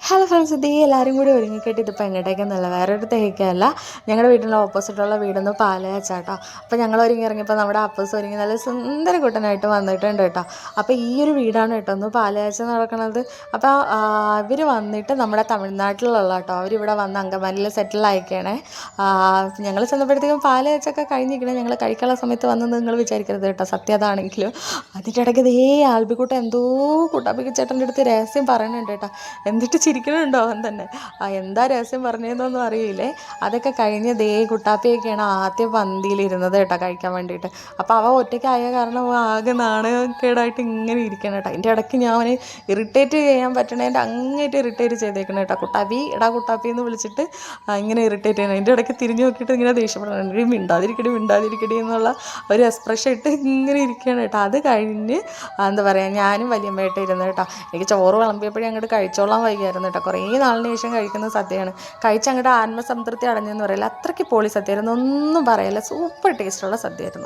Hello friends, ഇത് എല്ലാവരും കൂടി ഒരുങ്ങിക്കെട്ടി ഇതിപ്പോൾ എങ്ങോട്ടേക്കെന്നല്ല, വേറൊരു തേക്കല്ല, ഞങ്ങളുടെ വീടിൻ്റെ ഓപ്പോസിറ്റുള്ള വീടൊന്ന് പാലയാച്ചാട്ടോ. അപ്പോൾ ഞങ്ങൾ ഇറങ്ങിയപ്പോൾ നമ്മുടെ അപ്പൂസ് ഒരുങ്ങി നല്ല സുന്ദര കുട്ടനായിട്ട് വന്നിട്ടുണ്ട് കേട്ടോ. അപ്പോൾ ഈ ഒരു വീടാണ് കേട്ടോ ഒന്ന് പാലയാച്ച നടക്കുന്നത്. അപ്പോൾ ഇവർ വന്നിട്ട് നമ്മുടെ തമിഴ്നാട്ടിലുള്ള കേട്ടോ, അവരിവിടെ വന്ന് അങ്കമാലിയിൽ സെറ്റിലായിക്കണേ. ഞങ്ങൾ ചെന്നപ്പോഴത്തേക്കും പാലയാച്ചൊക്കെ കഴിഞ്ഞിരിക്കണേ. ഞങ്ങൾ കഴിക്കാനുള്ള സമയത്ത് വന്ന് നിങ്ങൾ വിചാരിക്കരുത് കേട്ടോ, സത്യം അതാണെങ്കിലും. അതിൻ്റെ ഇടയ്ക്ക് ആൽബിക്കുട്ട എന്തോ കുട്ടാപ്പിക്ക് ചേട്ടൻ്റെ അടുത്ത് രഹസ്യം പറയുന്നുണ്ട് കേട്ടോ. എന്നിട്ട് ചിരിക്കണുണ്ടോ അവൻ തന്നെ. എന്താ രഹസ്യം പറഞ്ഞതെന്നൊന്നും അറിയില്ലേ. അതൊക്കെ കഴിഞ്ഞ് കുട്ടാപ്പിയൊക്കെയാണ് ആദ്യം പന്തിയിലിരുന്നത് കേട്ടോ കഴിക്കാൻ വേണ്ടിയിട്ട്. അപ്പോൾ അവ ഒറ്റയ്ക്കായ കാരണം ആകെ നാണക്കേടായിട്ട് ഇങ്ങനെ ഇരിക്കണം കേട്ടോ. അതിൻ്റെ ഇടയ്ക്ക് ഞാൻ ഇറിറ്റേറ്റ് ചെയ്യാൻ പറ്റണേൻ്റെ അങ്ങേറ്റ് ഇറിറ്റേറ്റ് ചെയ്തേക്കണം കേട്ടോ. കുട്ടാപ്പി എന്ന് വിളിച്ചിട്ട് ഇങ്ങനെ ഇറിറ്റേറ്റ് ചെയ്യണം. അതിൻ്റെ ഇടയ്ക്ക് തിരിഞ്ഞ് നോക്കിയിട്ട് ഇങ്ങനെ ദേഷ്യപ്പെടണം, മിണ്ടാതിരിക്കടി എന്നുള്ള ഒരു എക്സ്പ്രഷൻ ഇട്ട് ഇങ്ങനെ ഇരിക്കുകയാണ് കേട്ടോ. അത് കഴിഞ്ഞ് എന്താ പറയുക, ഞാനും വലിയമ്മയായിട്ട് ഇരുന്നു കേട്ടോ. എനിക്ക് ചോറ് വിളമ്പിയപ്പോഴേ അങ്ങോട്ട് കഴിച്ചോളാൻ വൈകിയായിരുന്നു കേട്ടോ. കുറേ നാളിന് ശേഷം കഴിക്കുന്ന സദ്യയാണ്. കഴിച്ചങ്ങോട്ട് ആത്മസംതൃപ്തി അടഞ്ഞെന്ന് പറയില്ല, അത്രയ്ക്ക് പൊളി സദ്യയായിരുന്നു, ഒന്നും പറയില്ല, സൂപ്പർ ടേസ്റ്റുള്ള സദ്യയായിരുന്നു.